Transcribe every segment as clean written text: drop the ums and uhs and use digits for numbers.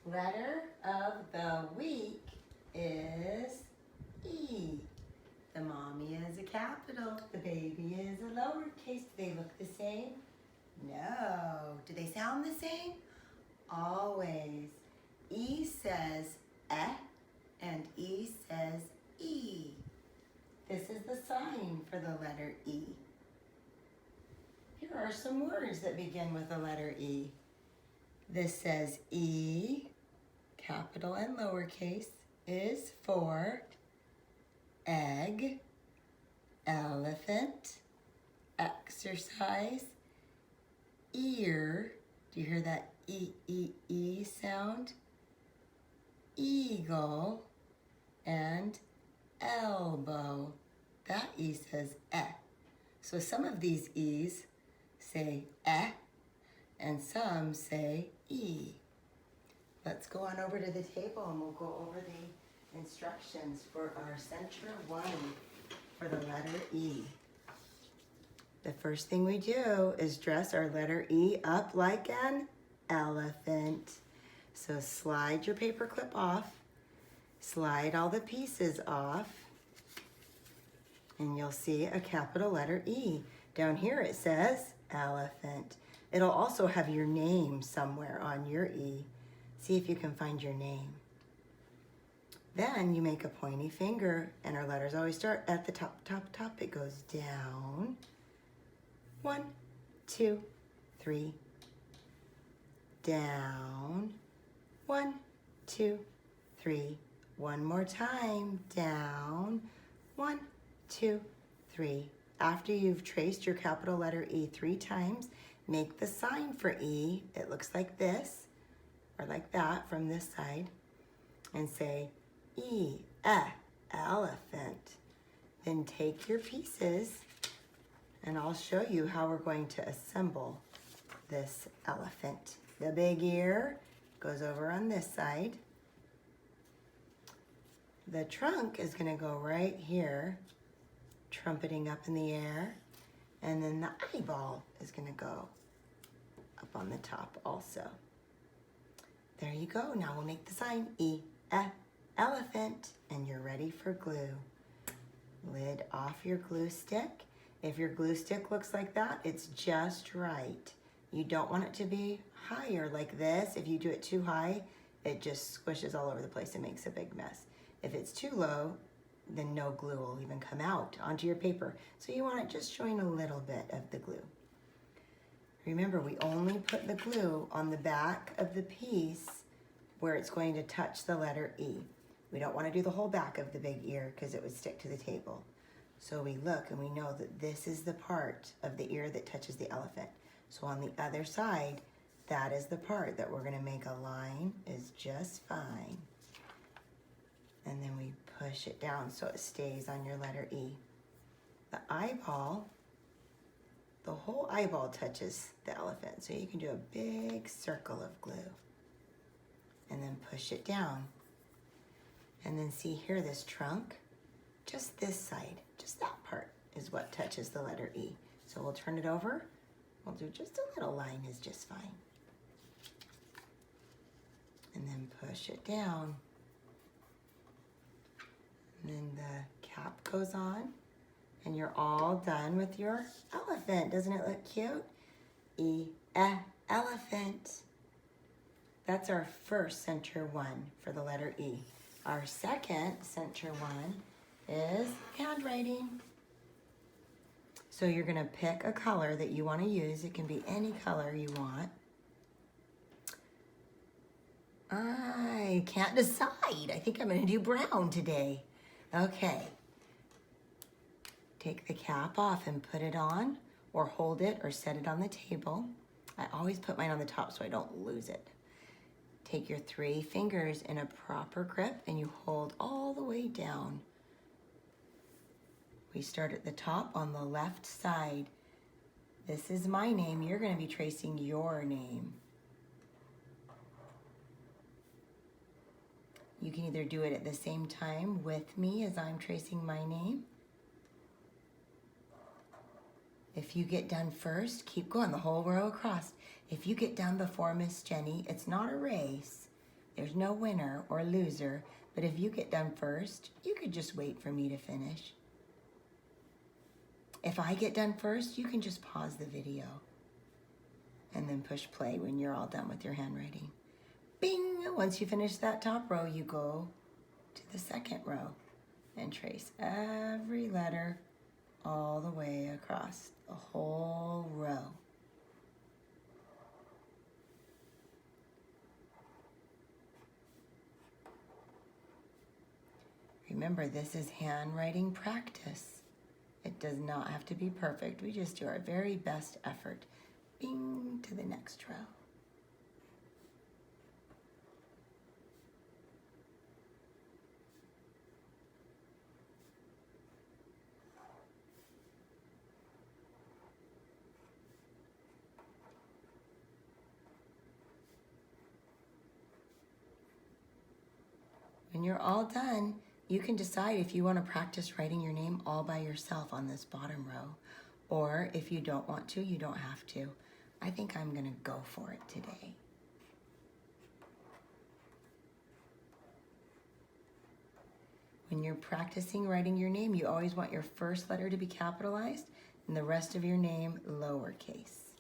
Letter of the week is E. The mommy is a capital, the baby is a lowercase. Do they look the same? No. Do they sound the same? Always. E says eh and E says E. This is the sign for the letter E. Here are some words that begin with the letter E. This says E, capital and lowercase, is for egg, elephant, exercise, ear. Do you hear that E sound? Eagle, and elbow. That E says eh. So some of these E's say eh, and some say E. Let's go on over to the table and we'll go over the instructions for our center one for the letter E. The first thing we do is dress our letter E up like an elephant. So slide your paper clip off, slide all the pieces off, and you'll see a capital letter E. Down here it says elephant. It'll also have your name somewhere on your E. See if you can find your name. Then you make a pointy finger, and our letters always start at the top, top, top. It goes down. 1, 2, 3. Down. 1, 2, 3. One more time. Down. 1, 2, 3. After you've traced your capital letter E 3 times, make the sign for E. It looks like this, or like that from this side, and say E, elephant. Then take your pieces, and I'll show you how we're going to assemble this elephant. The big ear goes over on this side. The trunk is going to go right here, trumpeting up in the air, and then the eyeball is going to go up on the top also. There you go. Now we'll make the sign E, elephant, and you're ready for glue. Lid off your glue stick. If your glue stick looks like that, it's just right. You don't want it to be higher like this. If you do it too high, it just squishes all over the place and makes a big mess. If it's too low, then no glue will even come out onto your paper. So you want it just showing a little bit of the glue. Remember, we only put the glue on the back of the piece where it's going to touch the letter E. We don't want to do the whole back of the big ear because it would stick to the table. So we look and we know that this is the part of the ear that touches the elephant. So on the other side, that is the part that we're going to make a line is just fine. And then we push it down so it stays on your letter E. The eyeball, the whole eyeball touches the elephant. So you can do a big circle of glue. And then push it down. And then see here this trunk, just this side, just that part is what touches the letter E. So we'll turn it over. We'll do just a little line is just fine. And then push it down. And then the cap goes on, and you're all done with your elephant. Doesn't it look cute? E, elephant. That's our first center one for the letter E. Our second center one is handwriting. So you're gonna pick a color that you wanna use. It can be any color you want. I can't decide. I think I'm gonna do brown today. Okay, take the cap off and put it on, or hold it or set it on the table. I always put mine on the top so I don't lose it. Take your 3 fingers in a proper grip and you hold all the way down. We start at the top on the left side. This is my name. You're going to be tracing your name. You can either do it at the same time with me as I'm tracing my name. If you get done first, keep going the whole row across. If you get done before Miss Jenny, it's not a race. There's no winner or loser, but if you get done first, you could just wait for me to finish. If I get done first, you can just pause the video and then push play when you're all done with your handwriting. Bing! Once you finish that top row, you go to the second row and trace every letter all the way across the whole row. Remember, this is handwriting practice. It does not have to be perfect. We just do our very best effort. Bing, to the next row. When you're all done, you can decide if you want to practice writing your name all by yourself on this bottom row. Or if you don't want to, you don't have to. I think I'm going to go for it today. When you're practicing writing your name, you always want your first letter to be capitalized and the rest of your name lowercase.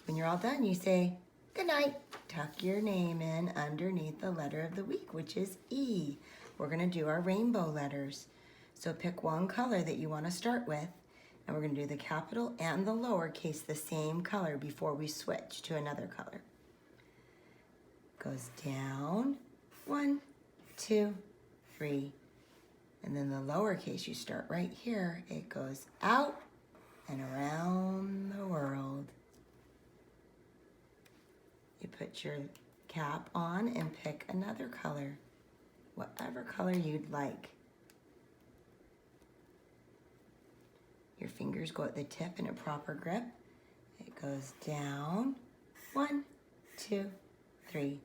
When you're all done, you say, good night. Tuck your name in underneath the letter of the week, which is E. We're going to do our rainbow letters. So pick one color that you want to start with, and we're going to do the capital and the lowercase the same color before we switch to another color. Goes down, 1, 2, 3, and then the lowercase, you start right here. It goes out and around the world. You put your cap on and pick another color, whatever color you'd like. Your fingers go at the tip in a proper grip. It goes down, 1, 2, 3.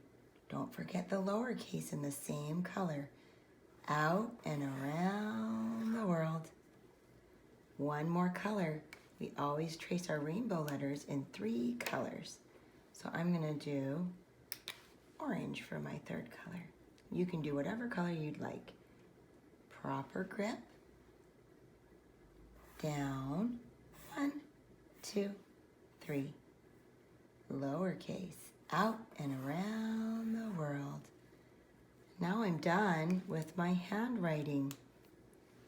Don't forget the lowercase in the same color. Out and around the world. One more color. We always trace our rainbow letters in 3 colors. So I'm gonna do orange for my third color. You can do whatever color you'd like. Proper grip. Down, 1, 2, 3. Lowercase, out and around the world. Now I'm done with my handwriting.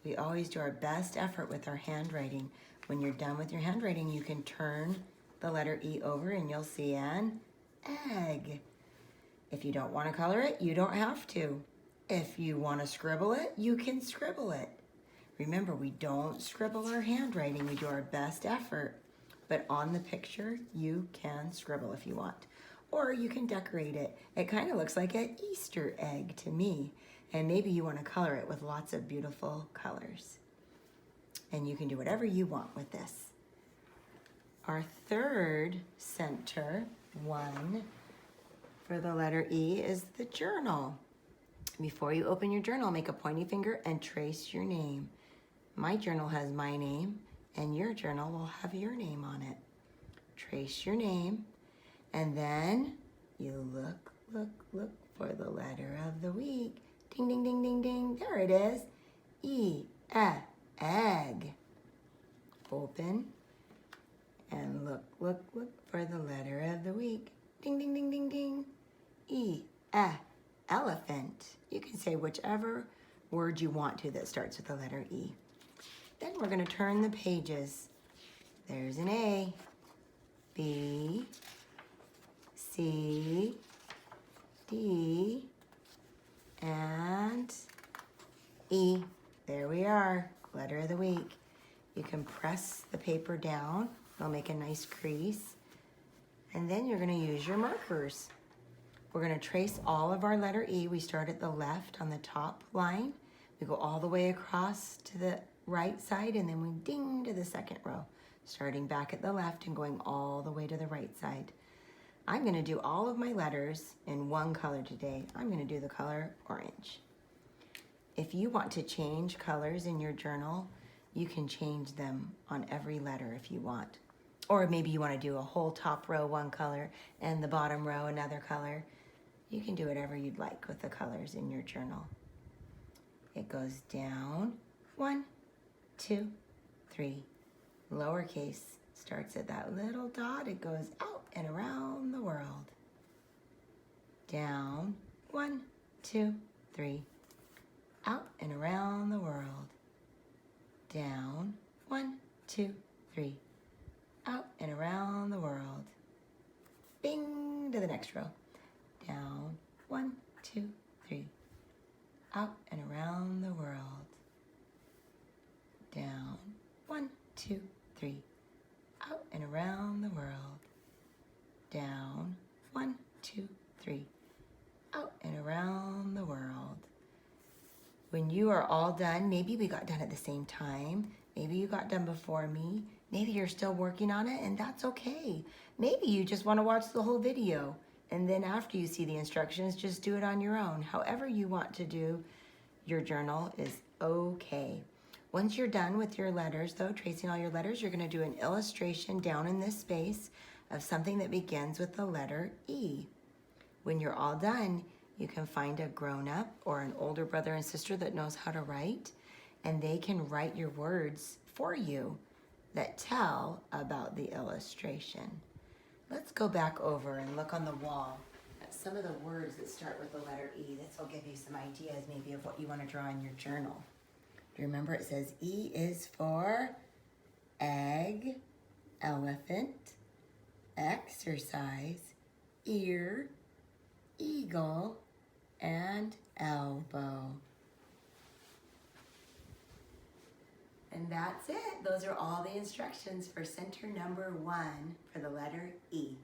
We always do our best effort with our handwriting. When you're done with your handwriting, you can turn the letter E over and you'll see an egg. If you don't want to color it, you don't have to. If you want to scribble it, you can scribble it. Remember, we don't scribble our handwriting. We do our best effort. But on the picture, you can scribble if you want. Or you can decorate it. It kind of looks like an Easter egg to me. And maybe you want to color it with lots of beautiful colors. And you can do whatever you want with this. Our third center one for the letter E is the journal. Before you open your journal, make a pointy finger and trace your name. My journal has my name, and your journal will have your name on it. Trace your name, and then you look for the letter of the week. Ding, ding, ding, ding, ding. There it is. E, egg. Open. And look for the letter of the week. Ding, ding, ding, ding, ding. E, elephant. You can say whichever word you want to that starts with the letter E. Then we're going to turn the pages. There's an A, B, C, D, and E. There we are, letter of the week. You can press the paper down. It'll make a nice crease. And then you're going to use your markers. We're going to trace all of our letter E. We start at the left on the top line. We go all the way across to the right side, and then we ding to the second row, starting back at the left and going all the way to the right side. I'm going to do all of my letters in one color today. I'm going to do the color orange. If you want to change colors in your journal, you can change them on every letter if you want. Or maybe you want to do a whole top row one color and the bottom row another color. You can do whatever you'd like with the colors in your journal. It goes down, 1, 2, 3. Lowercase starts at that little dot. It goes out and around the world. Down, 1, 2, 3. Out and around the world. Down, 1, 2, 3. Out and around the world. Bing, to the next row. Down, 1, 2, 3. Out and around the world. Down, 1, 2, 3. Out and around the world. Down, 1, 2, 3. Out and around the world. When you are all done, maybe we got done at the same time. Maybe you got done before me. Maybe you're still working on it, and that's okay. Maybe you just want to watch the whole video, and then after you see the instructions, just do it on your own. However you want to do your journal is okay. Once you're done with your letters, though, tracing all your letters, you're going to do an illustration down in this space of something that begins with the letter E. When you're all done, you can find a grown-up or an older brother and sister that knows how to write, and they can write your words for you that tell about the illustration. Let's go back over and look on the wall at some of the words that start with the letter E. This will give you some ideas maybe of what you want to draw in your journal. Remember, it says E is for egg, elephant, exercise, ear, eagle, and elbow. And that's it. Those are all the instructions for center number 1 for the letter E.